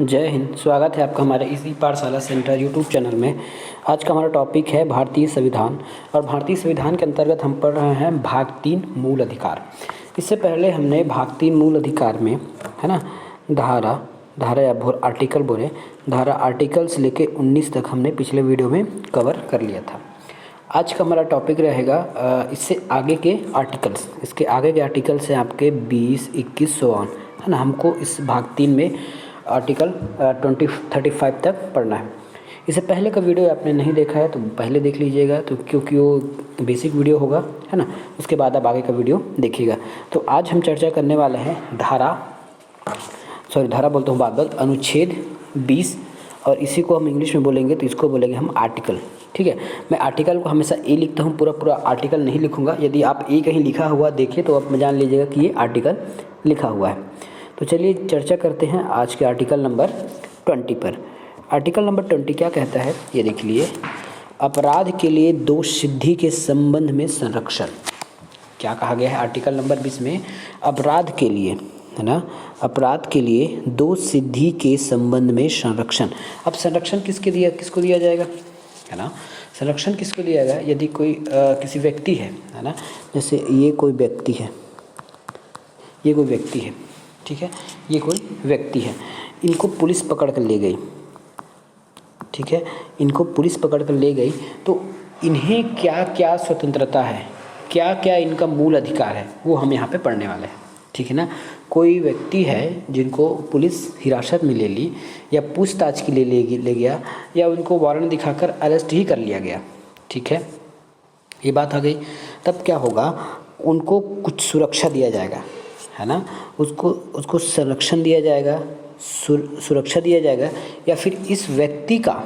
जय हिंद। स्वागत है आपका हमारे इसी पाठशाला सेंटर यूट्यूब चैनल में। आज का हमारा टॉपिक है भारतीय संविधान और भारतीय संविधान के अंतर्गत हम पढ़ रहे हैं भाग 3 मूल अधिकार। इससे पहले हमने भाग 3 मूल अधिकार में है ना धारा या आर्टिकल बोले धारा आर्टिकल से लेके 19 तक हमने पिछले वीडियो में कवर कर लिया था। आज का हमारा टॉपिक रहेगा इससे आगे के आर्टिकल्स। इसके आगे के आर्टिकल्स हैं आपके 20, 21 सो ऑन है ना। हमको इस भाग 3 में आर्टिकल 35 तक पढ़ना है। इससे पहले का वीडियो आपने नहीं देखा है तो पहले देख लीजिएगा, तो क्योंकि वो बेसिक वीडियो होगा है ना। उसके बाद आप आगे का वीडियो देखिएगा। तो आज हम चर्चा करने वाले हैं अनुच्छेद 20 और इसी को हम इंग्लिश में बोलेंगे तो इसको बोलेंगे हम आर्टिकल। ठीक है, मैं आर्टिकल को हमेशा ए लिखता हूँ, पूरा आर्टिकल नहीं लिखूँगा। यदि आप ए कहीं लिखा हुआ देखिए तो आप जान लीजिएगा कि ये आर्टिकल लिखा हुआ है। तो चलिए चर्चा करते हैं आज के आर्टिकल नंबर 20 पर। आर्टिकल नंबर 20 क्या कहता है ये देख लिए। अपराध के लिए दोष सिद्धि के संबंध में संरक्षण। क्या कहा गया है आर्टिकल नंबर 20 में? अपराध के लिए है ना, अपराध के लिए दोष सिद्धि के संबंध में संरक्षण। अब संरक्षण किसको दिया जाएगा है ना। संरक्षण किसको दिया जाएगा? यदि कोई किसी व्यक्ति है ना, जैसे ये कोई व्यक्ति है, ठीक है, ये कोई व्यक्ति है, इनको पुलिस पकड़ कर ले गई। ठीक है, इनको पुलिस पकड़ कर ले गई तो इन्हें क्या क्या स्वतंत्रता है, क्या क्या इनका मूल अधिकार है, वो हम यहाँ पे पढ़ने वाले हैं। ठीक है ना। कोई व्यक्ति है जिनको पुलिस हिरासत में ले ली या पूछताछ के लिए ले गया या उनको वारंट दिखाकर अरेस्ट ही कर लिया गया। ठीक है, ये बात आ गई। तब क्या होगा, उनको कुछ सुरक्षा दिया जाएगा है ना, उसको संरक्षण दिया जाएगा, सुरक्षा दिया जाएगा, या फिर इस व्यक्ति का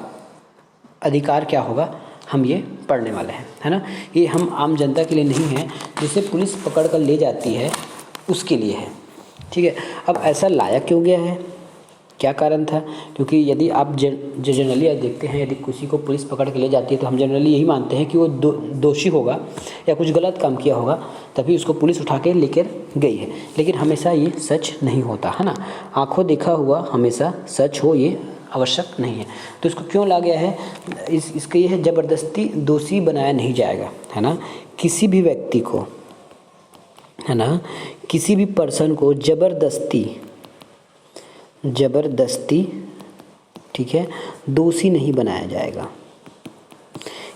अधिकार क्या होगा, हम ये पढ़ने वाले हैं है ना। ये हम आम जनता के लिए नहीं है, जिसे पुलिस पकड़ कर ले जाती है उसके लिए है। ठीक है, अब ऐसा लाया क्यों गया है, क्या कारण था? क्योंकि यदि आप जनरली देखते हैं, यदि किसी को पुलिस पकड़ के ले जाती है तो हम जनरली यही मानते हैं कि वो दोषी होगा या कुछ गलत काम किया होगा, तभी उसको पुलिस उठा के लेकर गई है। लेकिन हमेशा ये सच नहीं होता है ना। आंखों देखा हुआ हमेशा सच हो ये आवश्यक नहीं है। तो इसको क्यों ला गया है? इसका ये है, ज़बरदस्ती दोषी बनाया नहीं जाएगा है ना। किसी भी व्यक्ति को है ना, किसी भी पर्सन को ज़बरदस्ती ठीक है दोषी नहीं बनाया जाएगा।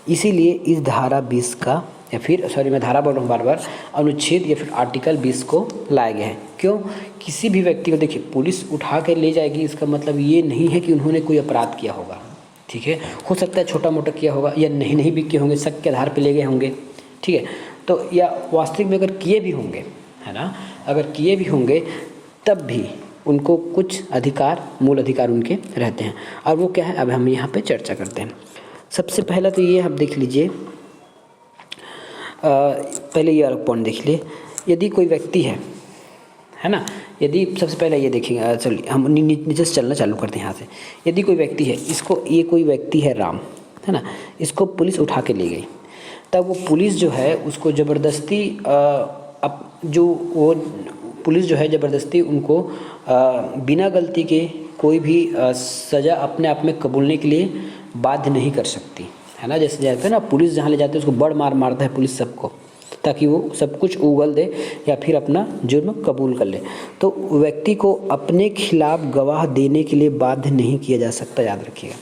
इसीलिए इस धारा 20 का या फिर मैं धारा बोल रहा हूँ बार अनुच्छेद या फिर आर्टिकल 20 को लाया गया है। क्यों? किसी भी व्यक्ति को देखिए पुलिस उठा कर ले जाएगी, इसका मतलब ये नहीं है कि उन्होंने कोई अपराध किया होगा। ठीक है, हो सकता है छोटा मोटा किया होगा या नहीं भी किए होंगे, शक के आधार पर ले गए होंगे। ठीक है, तो या वास्तविक में अगर किए भी होंगे है ना, अगर किए भी होंगे तब भी उनको कुछ अधिकार, मूल अधिकार उनके रहते हैं। और वो क्या है, अब हम यहाँ पे चर्चा करते हैं। सबसे पहला तो ये आप देख लीजिए, पहले ये पॉइंट देख लीजिए। यदि कोई व्यक्ति है ना, यदि सबसे पहले ये देखेंगे, चलिए हम नीचे से चलना चालू करते हैं यहाँ से। यदि कोई व्यक्ति है, ये कोई व्यक्ति है राम है ना, इसको पुलिस उठा के ले गई, तब वो पुलिस जो है उसको ज़बरदस्ती पुलिस जो है ज़बरदस्ती उनको बिना गलती के कोई भी सज़ा अपने आप में कबूलने के लिए बाध्य नहीं कर सकती है ना। जैसे जाते हैं ना, पुलिस जहाँ ले जाते हैं उसको बड़ मार मारता है पुलिस सबको, ताकि वो सब कुछ उगल दे या फिर अपना जुर्म कबूल कर ले। तो व्यक्ति को अपने खिलाफ गवाह देने के लिए बाध्य नहीं किया जा सकता, याद रखिएगा।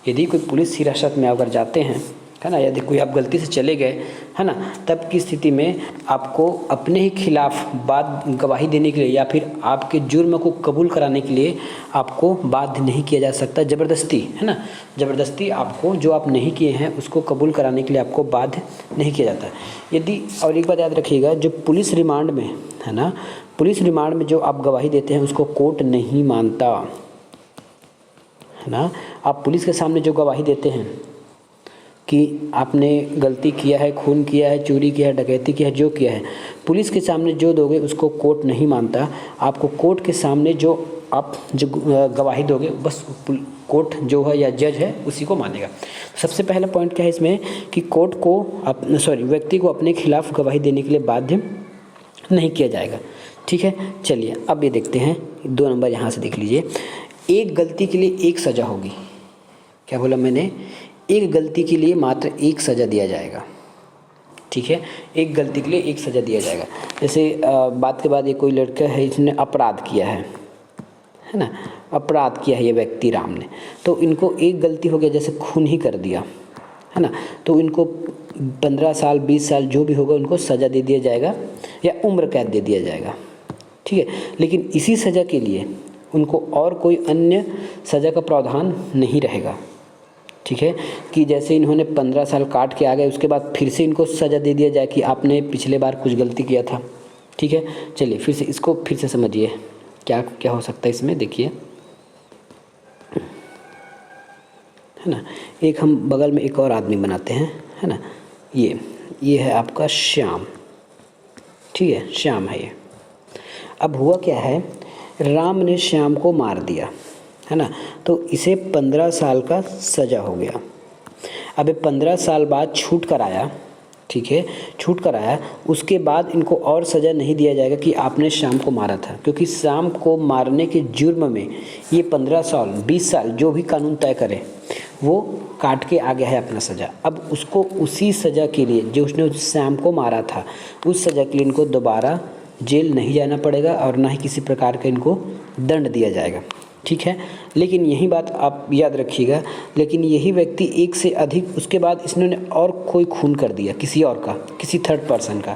यदि कोई पुलिस हिरासत में अगर जाते हैं है ना, यदि कोई आप गलती से चले गए है ना, तब की स्थिति में आपको अपने ही खिलाफ गवाही देने के लिए या फिर आपके जुर्म को कबूल कराने के लिए आपको बाध्य नहीं किया जा सकता। ज़बरदस्ती है ना, ज़बरदस्ती आपको जो आप नहीं किए हैं उसको कबूल कराने के लिए आपको बाध्य नहीं किया जाता। यदि, और एक बात याद रखिएगा, जो पुलिस रिमांड में है ना, पुलिस रिमांड में जो आप गवाही देते हैं उसको कोर्ट नहीं मानता है ना। आप पुलिस के सामने जो गवाही देते हैं कि आपने गलती किया है, खून किया है, चोरी किया है, डकैती किया है, जो किया है, पुलिस के सामने जो दोगे उसको कोर्ट नहीं मानता। आपको कोर्ट के सामने जो गवाही दोगे बस कोर्ट जो है या जज है उसी को मानेगा। सबसे पहला पॉइंट क्या है इसमें कि कोर्ट को व्यक्ति को अपने खिलाफ गवाही देने के लिए बाध्य नहीं किया जाएगा। ठीक है, चलिए अब ये देखते हैं 2 नंबर यहाँ से देख लीजिए। एक गलती के लिए एक सज़ा होगी। क्या बोला मैंने? एक गलती के लिए मात्र एक सज़ा दिया जाएगा। ठीक है, एक गलती के लिए एक सज़ा दिया जाएगा। जैसे बात के बाद ये कोई लड़का है, इसने अपराध किया है ना, अपराध किया है ये व्यक्ति राम ने, तो इनको एक गलती हो गया, जैसे खून ही कर दिया है ना, तो इनको 15 साल 20 साल जो भी होगा उनको सज़ा दे दिया जाएगा या उम्र कैद दे दिया जाएगा। ठीक है, लेकिन इसी सज़ा के लिए उनको और कोई अन्य सज़ा का प्रावधान नहीं रहेगा। ठीक है, कि जैसे इन्होंने 15 साल काट के आ गए, उसके बाद फिर से इनको सज़ा दे दिया जाए कि आपने पिछले बार कुछ गलती किया था। ठीक है, चलिए फिर से इसको फिर से समझिए क्या क्या हो सकता है इसमें। देखिए है ना, एक हम बगल में एक और आदमी बनाते हैं, है ना, ये है आपका श्याम। ठीक है, श्याम है ये। अब हुआ क्या है, राम ने श्याम को मार दिया, है ना, तो इसे 15 साल का सज़ा हो गया। अब 15 साल बाद छूट कर आया। ठीक है, छूट कर आया, उसके बाद इनको और सज़ा नहीं दिया जाएगा कि आपने श्याम को मारा था, क्योंकि श्याम को मारने के जुर्म में ये 15 साल 20 साल जो भी कानून तय करे वो काट के आ गया है अपना सज़ा। अब उसको उसी सज़ा के लिए जो उसने श्याम को मारा था, उस सज़ा के लिए इनको दोबारा जेल नहीं जाना पड़ेगा और ना ही किसी प्रकार का इनको दंड दिया जाएगा। ठीक है, लेकिन यही बात आप याद रखिएगा, लेकिन यही व्यक्ति एक से अधिक उसके बाद इसने और कोई खून कर दिया किसी और का, किसी थर्ड पर्सन का,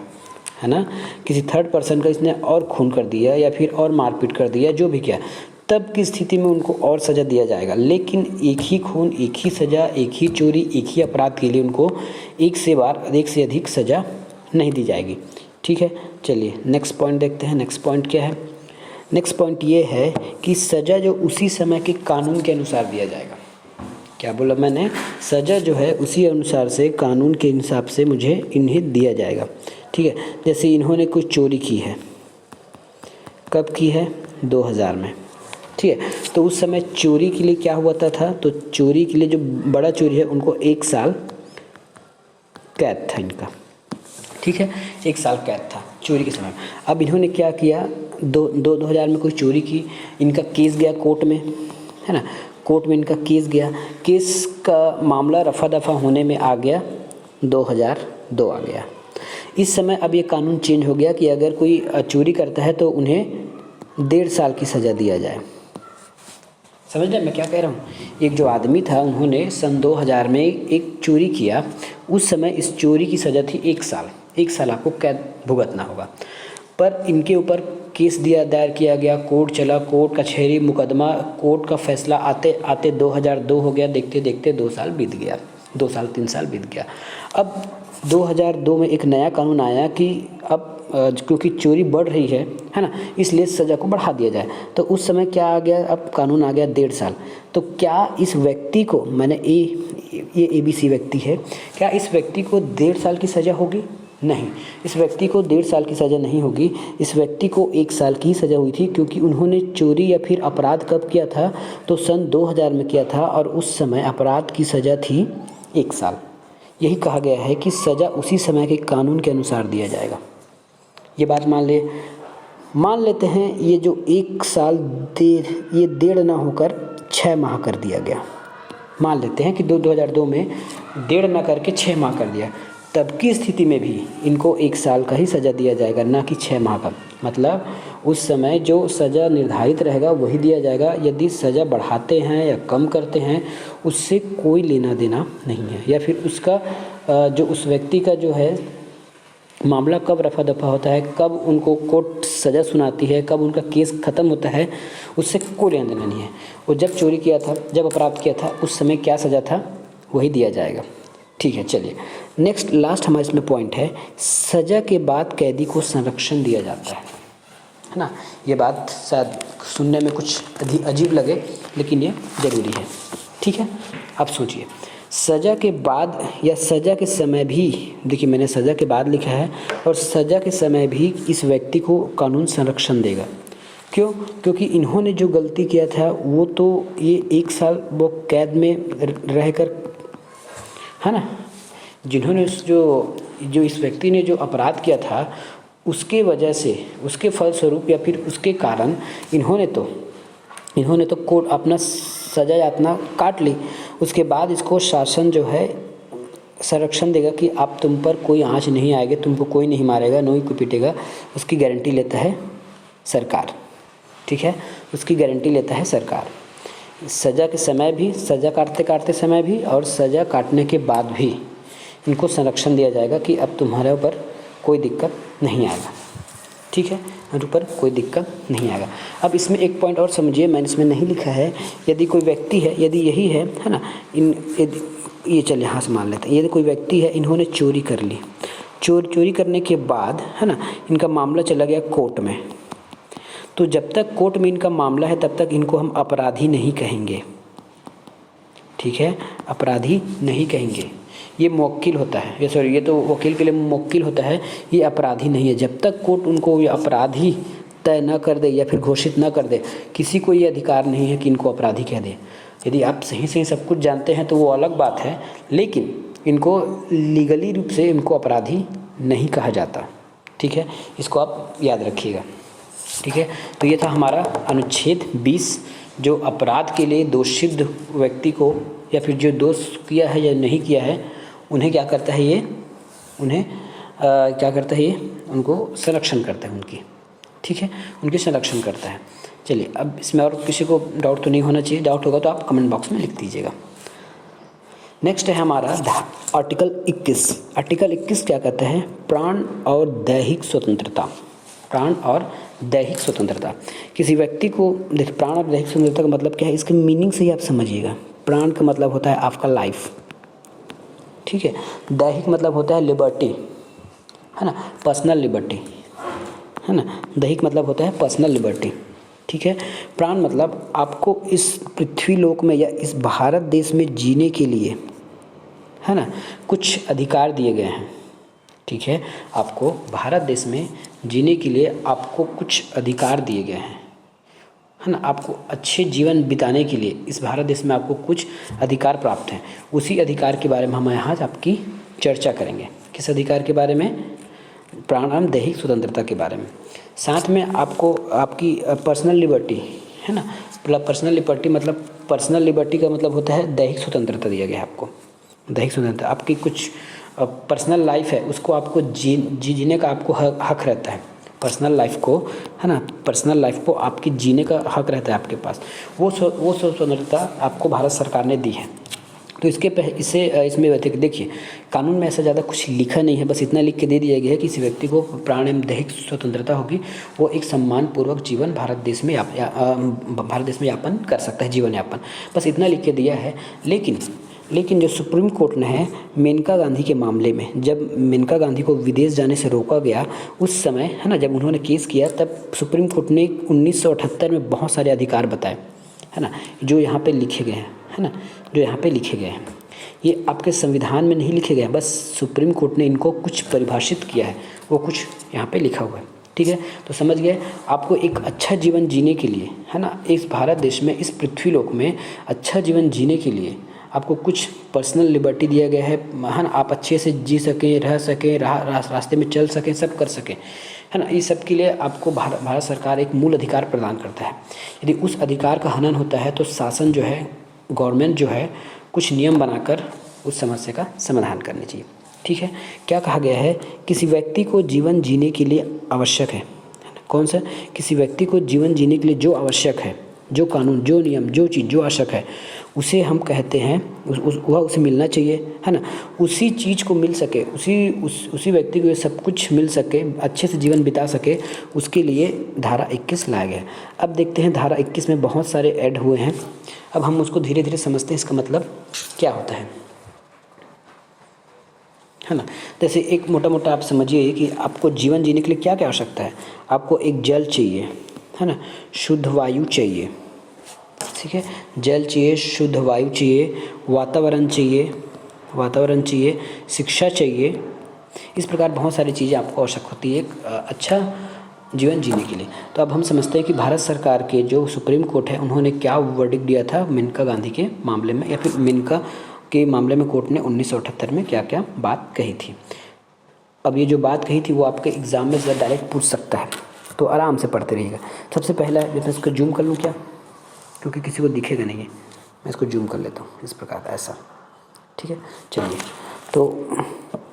है ना, किसी थर्ड पर्सन का इसने और खून कर दिया या फिर और मारपीट कर दिया, जो भी किया, तब की स्थिति में उनको और सज़ा दिया जाएगा। लेकिन एक ही खून, एक ही सज़ा, एक ही चोरी, एक ही अपराध के लिए उनको एक से अधिक सज़ा नहीं दी जाएगी। ठीक है, चलिए नेक्स्ट पॉइंट देखते हैं। नेक्स्ट पॉइंट क्या है? नेक्स्ट पॉइंट ये है कि सज़ा जो उसी समय के कानून के अनुसार दिया जाएगा। क्या बोला मैंने? सज़ा जो है उसी अनुसार से, कानून के हिसाब से मुझे इन्हें दिया जाएगा। ठीक है, जैसे इन्होंने कुछ चोरी की है, कब की है? 2000 में। ठीक है, तो उस समय चोरी के लिए क्या हुआ था? तो चोरी के लिए जो बड़ा चोरी है उनको 1 साल कैद था इनका। ठीक है, 1 साल कैद था चोरी के समय। अब इन्होंने क्या किया, 2000 में कोई चोरी की, इनका केस गया कोर्ट में, है ना, कोर्ट में इनका केस गया, केस का मामला रफा दफा होने में आ गया 2002 आ गया। इस समय अब ये कानून चेंज हो गया कि अगर कोई चोरी करता है तो उन्हें 1.5 साल की सज़ा दिया जाए। समझ रहे मैं क्या कह रहा हूँ? एक जो आदमी था, उन्होंने सन 2000 में एक चोरी किया, उस समय इस चोरी की सज़ा थी 1 साल। 1 साल आपको कैद भुगतना होगा। पर इनके ऊपर केस दायर किया गया, कोर्ट चला, कोर्ट कचहरी मुकदमा, कोर्ट का फैसला आते आते 2002 हो गया। देखते देखते 2 साल बीत गया, 2 साल 3 साल बीत गया। अब 2002 में एक नया कानून आया कि अब क्योंकि चोरी बढ़ रही है ना, इसलिए सज़ा को बढ़ा दिया जाए। तो उस समय क्या आ गया, अब कानून आ गया 1.5 साल। तो क्या इस व्यक्ति को, मैंने ये ABC व्यक्ति है, क्या इस व्यक्ति को 1.5 साल की सज़ा होगी? नहीं, इस व्यक्ति को 1.5 साल की सज़ा नहीं होगी। इस व्यक्ति को 1 साल की सज़ा हुई थी, क्योंकि उन्होंने चोरी या फिर अपराध कब किया था? तो सन 2000 में किया था, और उस समय अपराध की सज़ा थी 1 साल। यही कहा गया है कि सज़ा उसी समय के कानून के अनुसार दिया जाएगा। ये बात मान लेते हैं ये जो 1 साल ये 1.5 ना होकर 6 माह कर दिया गया। मान लेते हैं कि 2002 में 1.5 ना करके 6 माह कर दिया, तब की स्थिति में भी इनको 1 साल का ही सज़ा दिया जाएगा, ना कि 6 माह का। मतलब उस समय जो सज़ा निर्धारित रहेगा वही दिया जाएगा। यदि सज़ा बढ़ाते हैं या कम करते हैं उससे कोई लेना देना नहीं है, या फिर उसका जो उस व्यक्ति का जो है मामला कब रफा दफा होता है, कब उनको कोर्ट सज़ा सुनाती है, कब उनका केस ख़त्म होता है, उससे कोई लेना देना नहीं है। वो जब चोरी किया था, जब अपराध किया था, उस समय क्या सज़ा था वही दिया जाएगा। ठीक है, चलिए नेक्स्ट लास्ट हमारे इसमें पॉइंट है, सज़ा के बाद कैदी को संरक्षण दिया जाता है ना। ये बात शायद सुनने में कुछ अजीब लगे, लेकिन ये ज़रूरी है। ठीक है, अब सोचिए, सज़ा के बाद या सज़ा के समय भी, देखिए मैंने सज़ा के बाद लिखा है, और सज़ा के समय भी इस व्यक्ति को कानून संरक्षण देगा। क्यों? क्योंकि इन्होंने जो गलती किया था वो तो ये 1 साल वो कैद में रहकर, है ना, जिन्होंने जो इस व्यक्ति ने जो अपराध किया था उसके वजह से, उसके फलस्वरूप या फिर उसके कारण इन्होंने तो कोर्ट अपना सजा यातना काट ली। उसके बाद इसको शासन जो है संरक्षण देगा कि अब तुम पर कोई आँच नहीं आएगी, तुमको कोई नहीं मारेगा, कोई पीटेगा, उसकी गारंटी लेता है सरकार। ठीक है, उसकी गारंटी लेता है सरकार। सज़ा के समय भी, सज़ा काटते समय भी और सज़ा काटने के बाद भी इनको संरक्षण दिया जाएगा कि अब तुम्हारे ऊपर कोई दिक्कत नहीं आएगा। ठीक है, मेरे ऊपर कोई दिक्कत नहीं आएगा। अब इसमें एक पॉइंट और समझिए, मैंने इसमें नहीं लिखा है। यदि कोई व्यक्ति है, यदि यही है ना, ये चलिए यहाँ से मान लेते हैं, यदि कोई व्यक्ति है, इन्होंने चोरी कर ली, चोरी करने के बाद है ना, इनका मामला चला गया कोर्ट में, तो जब तक कोर्ट में इनका मामला है तब तक इनको हम अपराधी नहीं कहेंगे। ठीक है, अपराधी नहीं कहेंगे। ये मुवक्किल होता है, ये तो वकील के लिए मुवक्किल होता है, ये अपराधी नहीं है। जब तक कोर्ट उनको ये अपराधी तय न कर दे या फिर घोषित न कर दे, किसी को ये अधिकार नहीं है कि इनको अपराधी कह दे। यदि आप सही सब कुछ जानते हैं तो वो अलग बात है, लेकिन इनको लीगली रूप से इनको अपराधी नहीं कहा जाता। ठीक है, इसको आप याद रखिएगा। ठीक है, तो ये था हमारा अनुच्छेद 20, जो अपराध के लिए दोषित व्यक्ति को या फिर जो दोष किया है या नहीं किया है उन्हें क्या करता है, ये उन्हें क्या करता है, ये उनको संरक्षण करता है उनकी। ठीक है, उनकी संरक्षण करता है। चलिए, अब इसमें और किसी को डाउट तो नहीं होना चाहिए। डाउट होगा तो आप कमेंट बॉक्स में लिख दीजिएगा। नेक्स्ट है हमारा आर्टिकल 21। आर्टिकल 21 क्या कहता है, प्राण और दैहिक स्वतंत्रता। प्राण और दैहिक स्वतंत्रता। किसी व्यक्ति को देखिए, प्राण और दैहिक स्वतंत्रता का मतलब क्या है, इसके मीनिंग से ही आप समझिएगा। प्राण का मतलब होता है आपका लाइफ। ठीक है, दैहिक मतलब होता है लिबर्टी, है ना, पर्सनल लिबर्टी, है ना। दैहिक मतलब होता है पर्सनल लिबर्टी। ठीक है, प्राण मतलब आपको इस पृथ्वी लोक में या इस भारत देश में जीने के लिए, है ना, कुछ अधिकार दिए गए हैं। ठीक है, आपको भारत देश में जीने के लिए आपको कुछ अधिकार दिए गए हैं, है ना। आपको अच्छे जीवन बिताने के लिए इस भारत देश में आपको कुछ अधिकार प्राप्त हैं। उसी अधिकार के बारे में हम यहाँ आपकी चर्चा करेंगे। किस अधिकार के बारे में, प्राण और दैहिक स्वतंत्रता के बारे में। साथ में आपको आपकी पर्सनल लिबर्टी, है ना, पर्सनल लिबर्टी मतलब, पर्सनल लिबर्टी का मतलब होता है दैहिक स्वतंत्रता दिया गया है आपको। दैहिक स्वतंत्रता, आपकी कुछ पर्सनल लाइफ है, उसको आपको जीने का आपको हक रहता है। पर्सनल लाइफ को, है ना, पर्सनल लाइफ को आपकी जीने का हक रहता है आपके पास। वो स्वतंत्रता आपको भारत सरकार ने दी है। तो इसमें देखिए, कानून में ऐसा ज़्यादा कुछ लिखा नहीं है, बस इतना लिख के दे दिया गया है कि किसी व्यक्ति को प्राण एवं दैहिक स्वतंत्रता होगी, वो एक सम्मानपूर्वक जीवन भारत देश में यापन कर सकता है, जीवन यापन। बस इतना लिख के दिया है। लेकिन जो सुप्रीम कोर्ट ने है, मेनका गांधी के मामले में, जब मेनका गांधी को विदेश जाने से रोका गया उस समय, है ना, जब उन्होंने केस किया, तब सुप्रीम कोर्ट ने 1978 में बहुत सारे अधिकार बताए, है ना, जो यहाँ पे लिखे गए हैं, है ना, जो यहाँ पे लिखे गए हैं। ये आपके संविधान में नहीं लिखे गए हैं, बस सुप्रीम कोर्ट ने इनको कुछ परिभाषित किया है, वो कुछ यहाँ पे लिखा हुआ है। ठीक है, तो समझ गए। आपको एक अच्छा जीवन जीने के लिए, है ना, इस भारत देश में, इस पृथ्वी लोक में अच्छा जीवन जीने के लिए आपको कुछ पर्सनल लिबर्टी दिया गया है ना। आप अच्छे से जी सकें, रह सकें, रास्ते में चल सकें, सब कर सकें, है ना। इस सब के लिए आपको भारत सरकार एक मूल अधिकार प्रदान करता है। यदि उस अधिकार का हनन होता है तो शासन जो है, गवर्नमेंट जो है, कुछ नियम बनाकर उस समस्या का समाधान करनी चाहिए। ठीक है, क्या कहा गया है, किसी व्यक्ति को जीवन जीने के लिए आवश्यक है, कौन सा, किसी व्यक्ति को जीवन जीने के लिए जो आवश्यक है, जो कानून, जो नियम, जो चीज़ जो आवश्यक है, उसे हम कहते हैं, वह उसे मिलना चाहिए, है ना। उसी चीज़ को मिल सके, उसी व्यक्ति को ये सब कुछ मिल सके, अच्छे से जीवन बिता सके, उसके लिए धारा 21 लाया गया है। अब देखते हैं धारा 21 में बहुत सारे ऐड हुए हैं। अब हम उसको धीरे धीरे समझते हैं, इसका मतलब क्या होता है ना। जैसे एक मोटा आप समझिए कि आपको जीवन जीने के लिए क्या क्या आवश्यकता है। आपको एक जल चाहिए, है ना, शुद्ध वायु चाहिए, ठीक है, जल चाहिए, शुद्ध वायु चाहिए, वातावरण चाहिए, शिक्षा चाहिए। इस प्रकार बहुत सारी चीज़ें आपको आवश्यक होती है एक अच्छा जीवन जीने के लिए। तो अब हम समझते हैं कि भारत सरकार के जो सुप्रीम कोर्ट है, उन्होंने क्या वर्डिक्ट दिया था मेनका गांधी के मामले में, या फिर मेनका के मामले में कोर्ट ने 1978 में क्या क्या बात कही थी। अब ये जो बात कही थी वो आपके एग्ज़ाम में ज़रा डायरेक्ट पूछ सकता है, तो आराम से पढ़ते रहिएगा। सबसे पहला मैं इसको जूम कर लूँ क्या, क्योंकि किसी को दिखेगा नहीं है, मैं इसको जूम कर लेता हूँ इस प्रकार ऐसा, ठीक है। चलिए, तो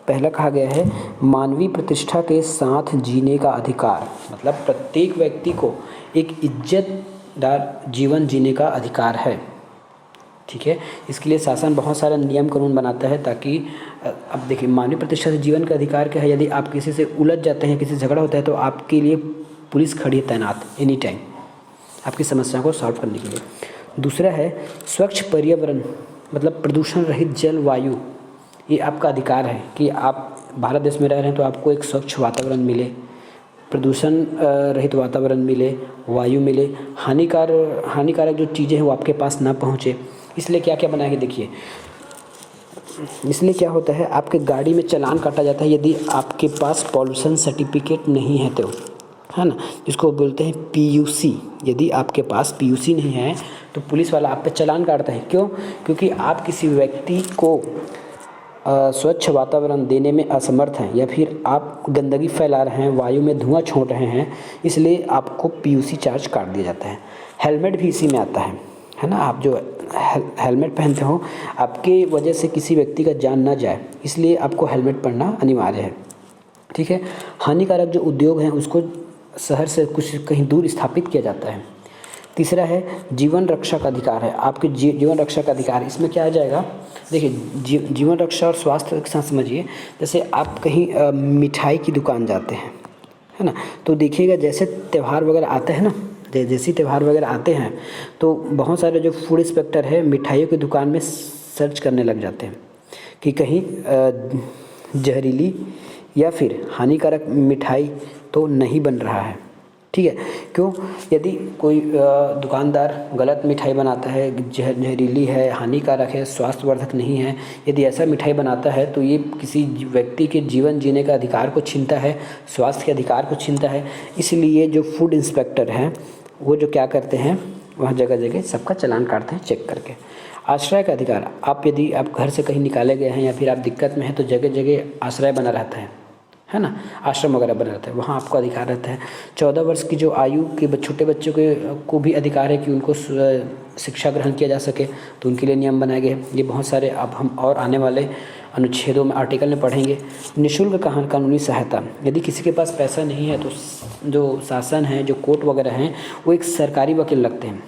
पहला कहा गया है मानवीय प्रतिष्ठा के साथ जीने का अधिकार, मतलब प्रत्येक व्यक्ति को एक इज्जतदार जीवन जीने का अधिकार है, ठीक है। इसके लिए शासन बहुत सारा नियम कानून बनाता है ताकि अब देखिए मानवीय प्रतिष्ठा से जीवन का अधिकार क्या है, यदि आप किसी से उलझ जाते हैं, किसी से झगड़ा होता है, तो आपके लिए पुलिस खड़ी है तैनात एनी टाइम आपकी समस्या को सॉल्व करने के लिए। दूसरा है स्वच्छ पर्यावरण, मतलब प्रदूषण रहित जल वायु, ये आपका अधिकार है कि आप भारत देश में रह रहे हैं तो आपको एक स्वच्छ वातावरण मिले, प्रदूषण रहित वातावरण मिले, वायु मिले, हानिकारक जो चीज़ें हैं वो आपके पास ना पहुँचे। इसलिए क्या क्या बनाएंगे देखिए, इसलिए क्या होता है आपके गाड़ी में चालान काटा जाता है यदि आपके पास पॉल्यूशन सर्टिफिकेट नहीं है तो, है ना, जिसको बोलते हैं पीयूसी। यदि आपके पास पीयूसी नहीं है तो पुलिस वाला आप पे चालान काटता है। क्यों? क्योंकि आप किसी व्यक्ति को स्वच्छ वातावरण देने में असमर्थ हैं या फिर आप गंदगी फैला रहे हैं, वायु में धुआं छोड़ रहे हैं, इसलिए आपको पीयूसी चार्ज काट दिया जाता है। हेलमेट भी इसी में आता है ना। आप जो हेलमेट पहनते हो, आपके वजह से किसी व्यक्ति का जान ना जाए, इसलिए आपको हेलमेट पहनना अनिवार्य है, ठीक है। हानिकारक जो उद्योग हैं उसको शहर से कुछ कहीं दूर स्थापित किया जाता है। तीसरा है जीवन रक्षा का अधिकार है, आपके जीवन रक्षा का अधिकार। इसमें क्या आ जाएगा देखिए, जीवन रक्षा और स्वास्थ्य के साथ समझिए, जैसे आप कहीं मिठाई की दुकान जाते हैं, है ना, तो देखिएगा जैसे त्यौहार वगैरह आते हैं ना, जैसे त्यौहार वगैरह आते हैं तो बहुत सारे जो फूड इंस्पेक्टर है मिठाइयों की दुकान में सर्च करने लग जाते हैं कि कहीं जहरीली या फिर हानिकारक मिठाई तो नहीं बन रहा है, ठीक है। क्यों? यदि कोई दुकानदार गलत मिठाई बनाता है, जहरीली है, हानिकारक है, स्वास्थ्यवर्धक नहीं है, यदि ऐसा मिठाई बनाता है तो ये किसी व्यक्ति के जीवन जीने का अधिकार को छीनता है, स्वास्थ्य के अधिकार को छीनता है। इसलिए जो फूड इंस्पेक्टर हैं वो जो क्या करते हैं, वहाँ जगह जगह सबका चालान काटते हैं चेक करके। आश्रय का अधिकार, यदि आप घर से कहीं निकाले गए हैं या फिर आप दिक्कत में हैं तो जगह जगह आश्रय बना रहता है ना, आश्रम वगैरह बना रहता है, वहाँ आपको अधिकार रहता है। 14 वर्ष की जो आयु के छोटे बच्चों को भी अधिकार है कि उनको शिक्षा ग्रहण किया जा सके, तो उनके लिए नियम बनाए गए। ये बहुत सारे अब हम और आने वाले अनुच्छेदों में आर्टिकल में पढ़ेंगे। निःशुल्क कानूनी सहायता, यदि किसी के पास पैसा नहीं है तो जो शासन है, जो कोर्ट वगैरह हैं, वो एक सरकारी वकील लगते हैं,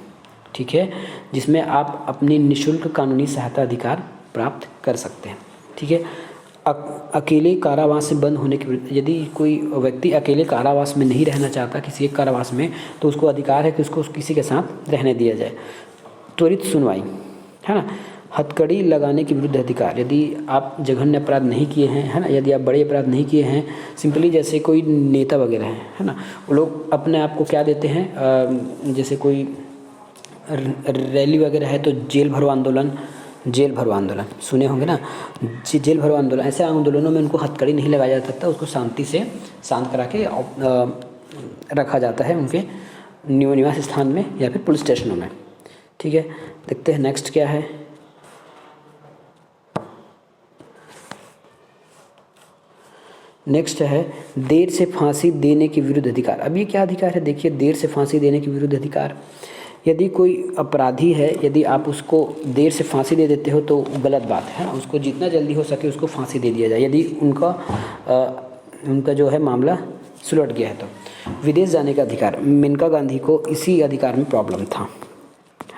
ठीक है, जिसमें आप अपनी निःशुल्क कानूनी सहायता अधिकार प्राप्त कर सकते हैं, ठीक है। अकेले कारावास में बंद होने के, यदि कोई व्यक्ति अकेले कारावास में नहीं रहना चाहता किसी एक कारावास में, तो उसको अधिकार है कि उसको किसी के साथ रहने दिया जाए। त्वरित सुनवाई, है ना। हथकड़ी लगाने के विरुद्ध अधिकार, यदि आप जघन्य अपराध नहीं किए हैं, है ना, यदि आप बड़े अपराध नहीं किए हैं, सिंपली जैसे कोई नेता वगैरह है ना, वो लोग अपने आप को क्या देते हैं, जैसे कोई रैली वगैरह है तो जेल भरो आंदोलन सुने होंगे ना, जेल भरो आंदोलन, ऐसे आंदोलनों में उनको हथकड़ी नहीं लगाया जा सकता, उसको शांति से शांत करा के रखा जाता है उनके निवास स्थान में या फिर पुलिस स्टेशनों में, ठीक है। देखते हैं नेक्स्ट क्या है। नेक्स्ट है देर से फांसी देने के विरुद्ध अधिकार। अब ये क्या अधिकार है देखिए, देर से फांसी देने के विरुद्ध अधिकार। यदि कोई अपराधी है, यदि आप उसको देर से फांसी दे देते हो तो गलत बात है ना, उसको जितना जल्दी हो सके उसको फांसी दे दिया जाए, यदि उनका जो है मामला सुलझ गया है तो। विदेश जाने का अधिकार, मेनका गांधी को इसी अधिकार में प्रॉब्लम था,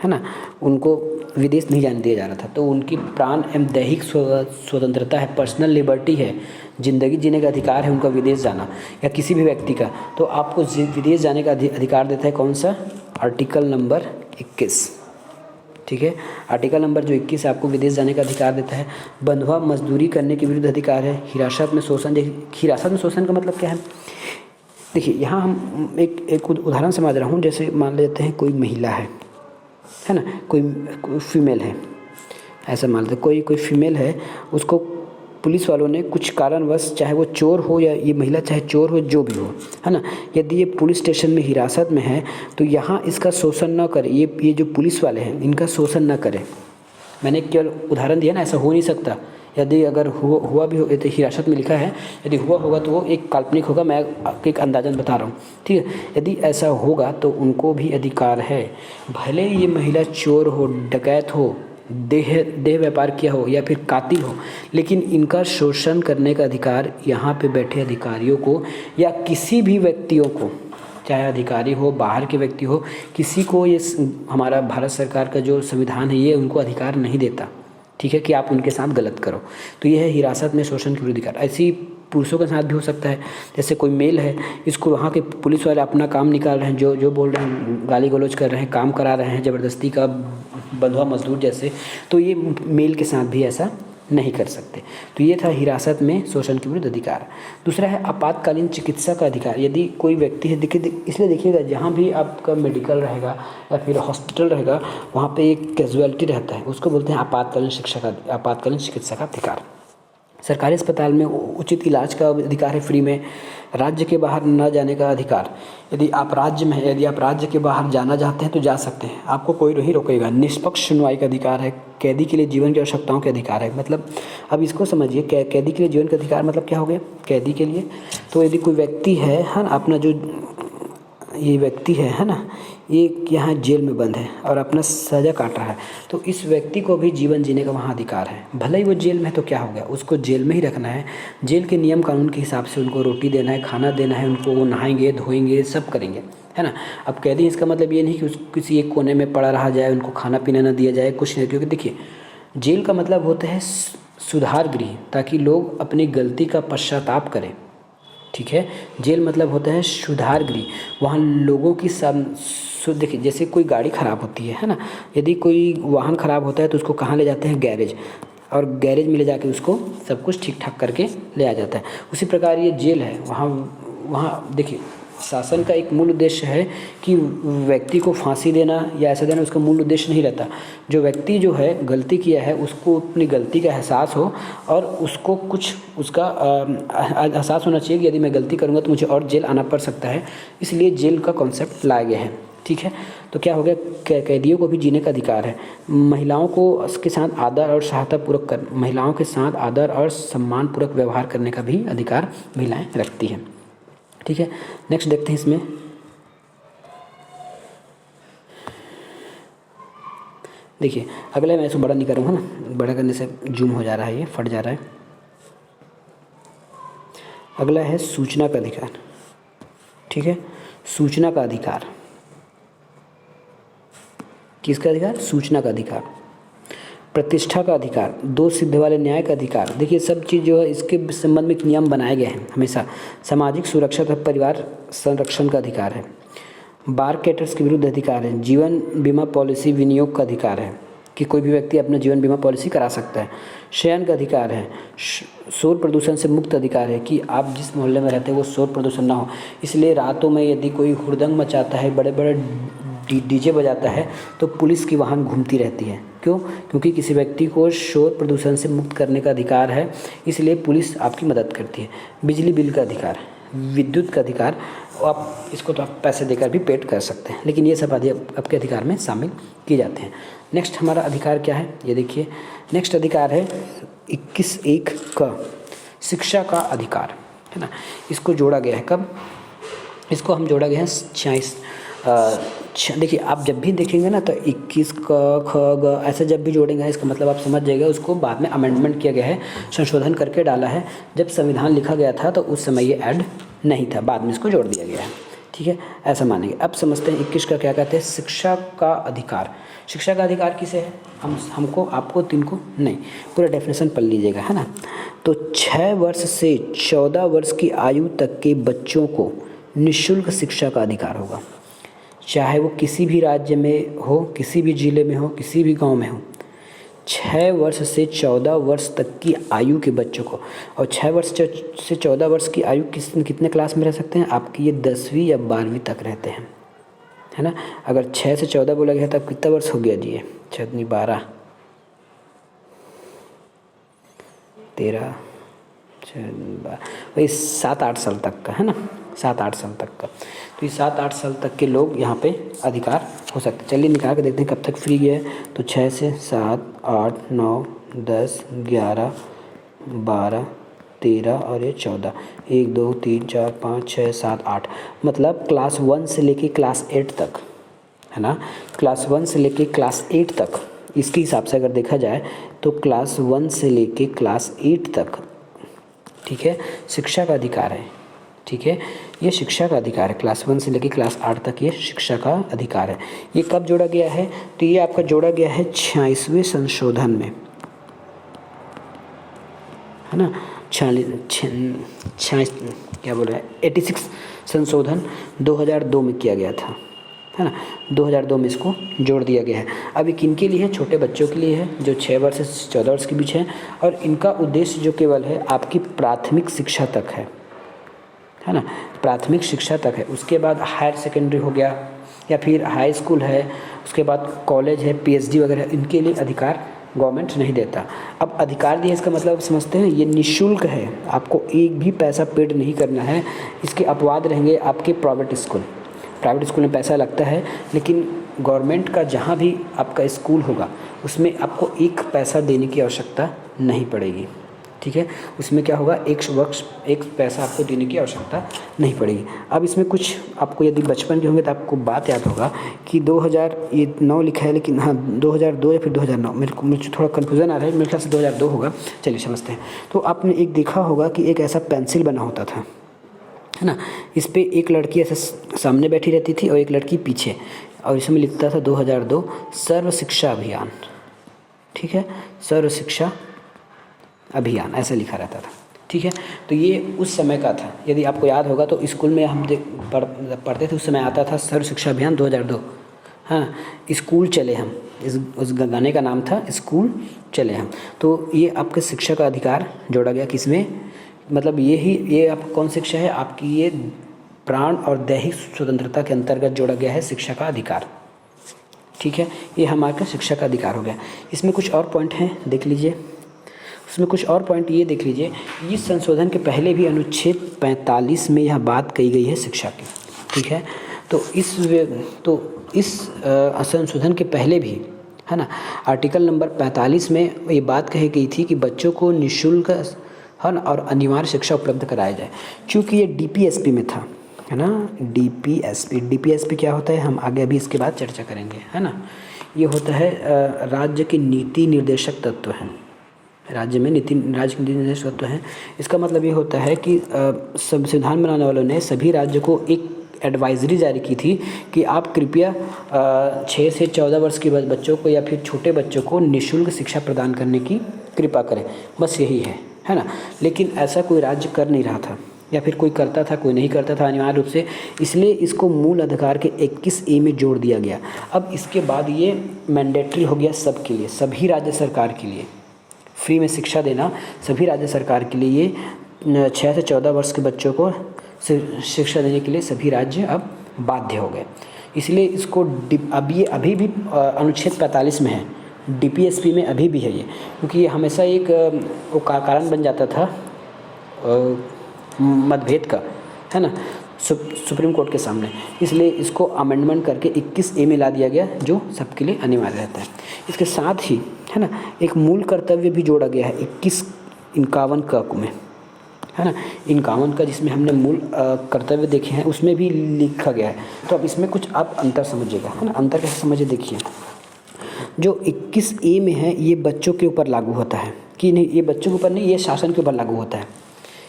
है ना, उनको विदेश नहीं जाने दिया जा रहा था, तो उनकी प्राण एवं दैहिक स्वतंत्रता है, पर्सनल लिबर्टी है, ज़िंदगी जीने का अधिकार है उनका विदेश जाना, या किसी भी व्यक्ति का, तो आपको विदेश जाने का अधिकार देता है कौन सा, आर्टिकल नंबर 21, ठीक है। आर्टिकल नंबर जो 21 आपको विदेश जाने का अधिकार देता है। बंधुआ मजदूरी करने के विरुद्ध अधिकार है। हिरासत में शोषण, हिरासत में शोषण का मतलब क्या है, देखिए यहाँ हम एक उदाहरण समझ रहा हूँ, जैसे मान लेते हैं कोई महिला है ना, कोई फीमेल है, ऐसा मान लेते कोई फीमेल है, उसको पुलिस वालों ने कुछ कारणवश, चाहे वो चोर हो या ये महिला चाहे चोर हो, जो भी हो, है ना, यदि ये पुलिस स्टेशन में हिरासत में है तो यहाँ इसका शोषण न करे, ये जो पुलिस वाले हैं इनका शोषण न करे। मैंने केवल उदाहरण दिया ना, ऐसा हो नहीं सकता, यदि अगर हुआ भी हो, तो हिरासत में लिखा है, यदि हुआ होगा तो वो एक काल्पनिक होगा, मैं आपको एक अंदाजन बता रहा हूँ, ठीक है। यदि ऐसा होगा तो उनको भी अधिकार है, भले ये महिला चोर हो, डकैत हो, देह व्यापार किया हो या फिर कातिल हो, लेकिन इनका शोषण करने का अधिकार यहाँ पे बैठे अधिकारियों को या किसी भी व्यक्तियों को, चाहे अधिकारी हो, बाहर के व्यक्ति हो, किसी को ये हमारा भारत सरकार का जो संविधान है ये उनको अधिकार नहीं देता, ठीक है, कि आप उनके साथ गलत करो। तो ये है हिरासत में शोषण के विरुद्ध अधिकार। ऐसी पुरुषों के साथ भी हो सकता है, जैसे कोई मेल है, इसको वहाँ के पुलिस वाले अपना काम निकाल रहे हैं, जो बोल रहे हैं, गाली गलौज कर रहे हैं, काम करा रहे हैं ज़बरदस्ती का, बंधुआ मजदूर जैसे, तो ये मेल के साथ भी ऐसा नहीं कर सकते। तो ये था हिरासत में शोषण के विरुद्ध अधिकार। दूसरा है आपातकालीन चिकित्सा का अधिकार। यदि कोई व्यक्ति है, इसलिए देखिएगा जहाँ भी आपका मेडिकल रहेगा या फिर हॉस्पिटल रहेगा वहाँ पे एक कैजुअलिटी रहता है, उसको बोलते हैं आपातकालीन चिकित्सा का अधिकार। सरकारी अस्पताल में उचित इलाज का अधिकार है, फ्री में। राज्य के बाहर न जाने का अधिकार, यदि आप राज्य में हैं, यदि आप राज्य के बाहर जाना चाहते हैं तो जा सकते हैं, आपको कोई नहीं रोकेगा। निष्पक्ष सुनवाई का अधिकार है। कैदी के लिए जीवन की आवश्यकताओं के अधिकार है। मतलब अब इसको समझिए, कैदी के लिए जीवन का अधिकार मतलब क्या हो गया? कैदी के लिए तो यदि कोई व्यक्ति है ना, अपना जो ये व्यक्ति है ना, ये यहाँ जेल में बंद है और अपना सज़ा काट रहा है, तो इस व्यक्ति को भी जीवन जीने का वहाँ अधिकार है। भले ही वो जेल में है तो क्या हो गया, उसको जेल में ही रखना है। जेल के नियम कानून के हिसाब से उनको रोटी देना है, खाना देना है, उनको वो नहाएंगे, धोएंगे, सब करेंगे, है ना। अब कैदी इसका मतलब ये नहीं कि किसी एक कोने में पड़ा रहा जाए, उनको खाना पीना ना दिया जाए, कुछ नहीं। क्योंकि देखिए, जेल का मतलब होता है सुधार गृह, ताकि लोग अपनी गलती का पश्चाताप करें, ठीक है। जेल मतलब होता है सुधार गृह, वहाँ लोगों की देखिए, जैसे कोई गाड़ी ख़राब होती है ना, यदि कोई वाहन ख़राब होता है तो उसको कहाँ ले जाते हैं? गैरेज, और गैरेज में ले जाके उसको सब कुछ ठीक ठाक करके ले आ जाता है। उसी प्रकार ये जेल है, वहाँ देखिए, शासन का एक मूल उद्देश्य है कि व्यक्ति को फांसी देना या ऐसा देना उसका मूल उद्देश्य नहीं रहता। जो व्यक्ति जो है गलती किया है, उसको अपनी गलती का एहसास हो और उसको कुछ उसका एहसास होना चाहिए कि यदि मैं गलती करूँगा तो मुझे और जेल आना पड़ सकता है, इसलिए जेल का कॉन्सेप्ट लाया गया है, ठीक है। तो क्या हो गया, कैदियों को भी जीने का अधिकार है। महिलाओं को उसके साथ आदर और सहायतापूर्वक महिलाओं के साथ आदर और सम्मानपूर्वक व्यवहार करने का भी अधिकार महिलाएँ रखती हैं, ठीक है। नेक्स्ट देखते हैं इसमें, देखिए अगला, मैं इसको बड़ा नहीं करूँगा ना, बड़ा करने से जूम हो जा रहा है, ये फट जा रहा है। अगला है सूचना का अधिकार, ठीक है। सूचना का अधिकार, किसका अधिकार? सूचना का अधिकार। प्रतिष्ठा का अधिकार, दोष सिद्ध वाले न्याय का अधिकार। देखिए सब चीज़ जो है इसके संबंध में नियम बनाए गए हैं हमेशा। सामाजिक सुरक्षा तथा परिवार संरक्षण का अधिकार है। बार कैटर्स के विरुद्ध अधिकार है। जीवन बीमा पॉलिसी विनियोग का अधिकार है कि कोई भी व्यक्ति अपना जीवन बीमा पॉलिसी करा सकता है। शयन का अधिकार है। शोर प्रदूषण से मुक्त अधिकार है कि आप जिस मोहल्ले में रहते हैं वो शोर प्रदूषण ना हो, इसलिए रातों में यदि कोई हुड़दंग मचाता है, बड़े बड़े डीजे बजाता है, तो पुलिस की वाहन घूमती रहती है। क्यों? क्योंकि किसी व्यक्ति को शोर प्रदूषण से मुक्त करने का अधिकार है, इसलिए पुलिस आपकी मदद करती है। बिजली बिल का अधिकार, विद्युत का अधिकार, आप इसको तो आप पैसे देकर भी पेड कर सकते हैं, लेकिन ये सब आपके अधिकार में शामिल किए जाते हैं। नेक्स्ट हमारा अधिकार क्या है, ये देखिए। नेक्स्ट अधिकार है 21(1) का शिक्षा का अधिकार, है ना। इसको जोड़ा गया है कब? इसको हम जोड़ा गया है 26। देखिए आप जब भी देखेंगे ना तो 21 क ख ग ऐसे जब भी जोड़ेंगे, इसका मतलब आप समझ जाइएगा उसको बाद में अमेंडमेंट किया गया है, संशोधन करके डाला है। जब संविधान लिखा गया था तो उस समय ये ऐड नहीं था, बाद में इसको जोड़ दिया गया है, ठीक है, ऐसा मानेंगे। अब समझते हैं 21 का क्या कहते हैं। शिक्षा का अधिकार। शिक्षा का अधिकार किसे है? हमको, आपको, तिनको नहीं, पूरा डेफिनेशन पढ़ लीजिएगा, है ना। तो 6 वर्ष से 14 वर्ष की आयु तक के बच्चों को निःशुल्क शिक्षा का अधिकार होगा, चाहे वो किसी भी राज्य में हो, किसी भी ज़िले में हो, किसी भी गांव में हो। 6 वर्ष से 14 वर्ष तक की आयु के बच्चों को, और 6 वर्ष से 14 वर्ष की आयु कितने क्लास में रह सकते हैं? आपकी ये 10वीं या 12वीं तक रहते हैं, है ना। अगर 6 से 14 बोला गया तब कितना वर्ष हो गया जी? 6 दूनी 12, 13, 6 12, वही 7-8 साल तक का, है ना, 7-8 साल तक का। तो ये 7-8 साल तक के लोग यहाँ पे अधिकार हो सकते हैं। चलिए निकाल के देखते हैं कब तक फ्री है। तो 6 से 7, 8, 9, 10, 11, 12, 13 और ये 14, 1 2 3 4 5 6 7 8, मतलब क्लास 1 से लेके क्लास 8 तक, है ना। क्लास 1 से लेके क्लास 8 तक, इसके हिसाब से अगर देखा जाए तो क्लास 1 से लेके क्लास 8 तक, ठीक है, शिक्षा का अधिकार है। ठीक है, ये शिक्षा का अधिकार है। क्लास 1 से लेकर क्लास 8 तक ये शिक्षा का अधिकार है। ये कब जोड़ा गया है? तो ये आपका जोड़ा गया है 46वें संशोधन में, है ना। 86 संशोधन 2002 में किया गया था, है ना। 2002 में इसको जोड़ दिया गया है। अब ये किन के लिए है? छोटे बच्चों के लिए है जो 6 वर्ष से 14 वर्ष के बीच है, और इनका उद्देश्य जो केवल है आपकी प्राथमिक शिक्षा तक है ना, प्राथमिक शिक्षा तक है। उसके बाद हायर सेकेंडरी हो गया या फिर हाई स्कूल है, उसके बाद कॉलेज है, पीएचडी वगैरह, इनके लिए अधिकार गवर्नमेंट नहीं देता। अब अधिकार दिया इसका मतलब समझते हैं, ये निःशुल्क है, आपको एक भी पैसा पेड नहीं करना है। इसके अपवाद रहेंगे आपके प्राइवेट स्कूल में पैसा लगता है, लेकिन गवर्नमेंट का जहाँ भी आपका स्कूल होगा उसमें आपको एक पैसा देने की आवश्यकता नहीं पड़ेगी। ठीक है, उसमें क्या होगा, एक पैसा आपको देने की आवश्यकता नहीं पड़ेगी। अब इसमें कुछ आपको यदि बचपन के होंगे तो आपको बात याद होगा कि 2009 लिखा है, लेकिन हाँ 2002 या फिर 2009, मुझे थोड़ा कन्फ्यूज़न आ रहा है, मेरे ख्याल से 2002 होगा। चलिए समझते हैं। तो आपने एक देखा होगा कि एक ऐसा पेंसिल बना होता था, है ना। इस पर एक लड़की ऐसे सामने बैठी रहती थी और एक लड़की पीछे, और इसमें लिखता था 2002 सर्व शिक्षा अभियान। ठीक है, सर्व शिक्षा अभियान ऐसा लिखा रहता था। ठीक है, तो ये उस समय का था। यदि आपको याद होगा तो स्कूल में हम पढ़ते थे, उस समय आता था सर्व शिक्षा अभियान 2002। हाँ, स्कूल चले हम, उस गाने का नाम था स्कूल चले हम। तो ये आपके शिक्षा का अधिकार जोड़ा गया किसमें, मतलब ये आप कौन शिक्षा है आपकी, ये प्राण और दैहिक स्वतंत्रता के अंतर्गत जोड़ा गया है शिक्षा का अधिकार। ठीक है, ये हमारा शिक्षा का अधिकार हो गया। इसमें कुछ और पॉइंट हैं, देख लीजिए। उसमें कुछ और पॉइंट ये देख लीजिए, इस संशोधन के पहले भी अनुच्छेद 45 में यह बात कही गई है शिक्षा की। ठीक है, तो इस संशोधन के पहले भी, है ना, आर्टिकल नंबर 45 में ये बात कही गई थी कि बच्चों को निःशुल्क, है ना, और अनिवार्य शिक्षा उपलब्ध कराया जाए। चूँकि ये डीपीएसपी में था, है ना, डीपीएसपी क्या होता है हम आगे अभी इसके बाद चर्चा करेंगे, है ना। ये होता है राज्य के नीति निर्देशक तत्व हैं, राज्य के नीति निर्देशक तत्व हैं। इसका मतलब ये होता है कि संविधान बनाने वालों ने सभी राज्य को एक एडवाइजरी जारी की थी कि आप कृपया 6 से 14 वर्ष के बच्चों को या फिर छोटे बच्चों को निःशुल्क शिक्षा प्रदान करने की कृपा करें, बस यही है ना। लेकिन ऐसा कोई राज्य कर नहीं रहा था, या फिर कोई करता था कोई नहीं करता था अनिवार्य रूप से, इसलिए इसको मूल अधिकार के 21A में जोड़ दिया गया। अब इसके बाद ये मैंडेटरी हो गया सबके लिए, सभी राज्य सरकार के लिए फ्री में शिक्षा देना, सभी राज्य सरकार के लिए ये 6 से 14 वर्ष के बच्चों को शिक्षा देने के लिए सभी राज्य अब बाध्य हो गए। इसलिए इसको अभी भी अनुच्छेद 45 में है, डीपीएसपी में अभी भी है ये, क्योंकि ये हमेशा एक कारण बन जाता था मतभेद का, है ना, सुप्रीम कोर्ट के सामने। इसलिए इसको अमेंडमेंट करके 21A में ला दिया गया, जो सबके लिए अनिवार्य रहता है। इसके साथ ही, है ना, एक मूल कर्तव्य भी जोड़ा गया है 51 क में, है ना, 51 का, जिसमें हमने मूल कर्तव्य देखे हैं उसमें भी लिखा गया है। तो अब इसमें कुछ आप अंतर समझिएगा, है ना। अंतर कैसे समझिए, देखिए, जो 21A में है ये बच्चों के ऊपर लागू होता है कि नहीं, ये बच्चों के ऊपर नहीं, ये शासन के ऊपर लागू होता है।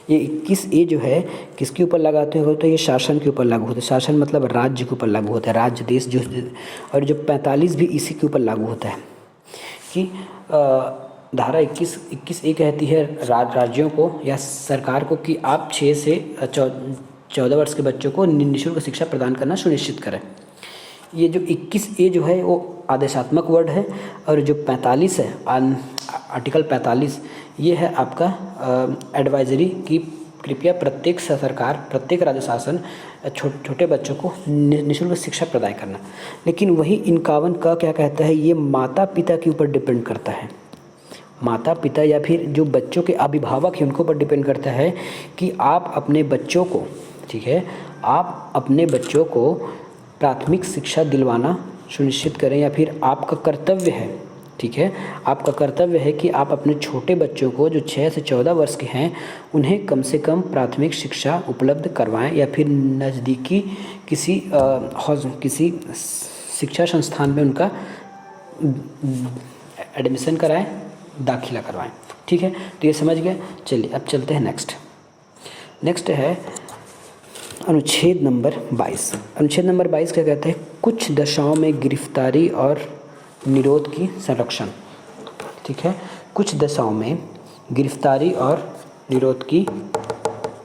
ये 21A जो है किसके ऊपर लगाते हो, तो ये शासन के ऊपर लागू होता है। शासन मतलब राज्य के ऊपर लागू होता है, राज्य देश जो, और जो 45 भी इसी के ऊपर लागू होता है कि धारा 21A कहती है राज्यों को या सरकार को कि आप 6 से 14 वर्ष के बच्चों को निःशुल्क शिक्षा प्रदान करना सुनिश्चित करें। ये जो 21A जो है वो आदेशात्मक वर्ड है, और जो 45 है, आर्टिकल 45, ये है आपका एडवाइजरी कि कृपया प्रत्येक सरकार, प्रत्येक राज्य शासन छोटे बच्चों को निःशुल्क शिक्षा प्रदान करना। लेकिन वही 51 का क्या कहता है, ये माता पिता के ऊपर डिपेंड करता है। माता पिता या फिर जो बच्चों के अभिभावक हैं उनके ऊपर डिपेंड करता है कि आप अपने बच्चों को, ठीक है, आप अपने बच्चों को प्राथमिक शिक्षा दिलवाना सुनिश्चित करें, या फिर आपका कर्तव्य है ठीक है। आपका कर्तव्य है कि आप अपने छोटे बच्चों को जो 6 से 14 वर्ष के हैं उन्हें कम से कम प्राथमिक शिक्षा उपलब्ध करवाएं या फिर नज़दीकी किसी शिक्षा संस्थान में उनका एडमिशन कराएं, दाखिला करवाएं। ठीक है, तो ये समझ गए। चलिए अब चलते हैं नेक्स्ट है अनुच्छेद नंबर 22। अनुच्छेद नंबर 22 क्या कहते हैं? कुछ दशाओं में गिरफ्तारी और निरोध की संरक्षण। ठीक है, कुछ दशाओं में गिरफ्तारी और निरोध की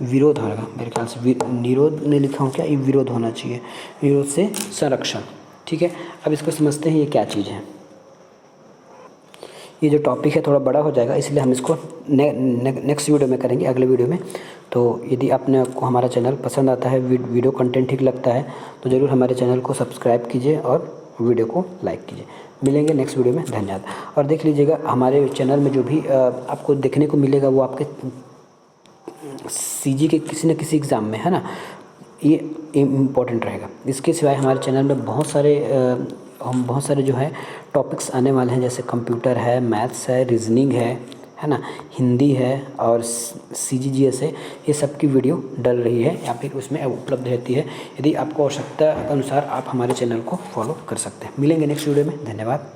विरोध होगा मेरे ख्याल से, निरोध नहीं लिखा हूँ क्या, ये विरोध होना चाहिए, विरोध से संरक्षण। ठीक है, अब इसको समझते हैं ये क्या चीज़ है। ये जो टॉपिक है थोड़ा बड़ा हो जाएगा, इसलिए हम इसको नेक्स्ट वीडियो में करेंगे, अगले वीडियो में। तो यदि आपने को हमारा चैनल पसंद आता है, वीडियो कंटेंट ठीक लगता है, तो ज़रूर हमारे चैनल को सब्सक्राइब कीजिए और वीडियो को लाइक कीजिए। मिलेंगे नेक्स्ट वीडियो में, धन्यवाद। और देख लीजिएगा हमारे चैनल में जो भी आपको देखने को मिलेगा वो आपके सीजी के किसी न किसी एग्ज़ाम में, है ना, ये इम्पोर्टेंट रहेगा। इसके सिवाय हमारे चैनल में बहुत सारे जो है टॉपिक्स आने वाले हैं, जैसे कंप्यूटर है, मैथ्स है, रीजनिंग है ना, हिंदी है और CGGS है। ये सब की वीडियो डल रही है या फिर उसमें उपलब्ध रहती है। यदि आपको आवश्यकता अनुसार आप हमारे चैनल को फॉलो कर सकते हैं। मिलेंगे नेक्स्ट वीडियो में, धन्यवाद।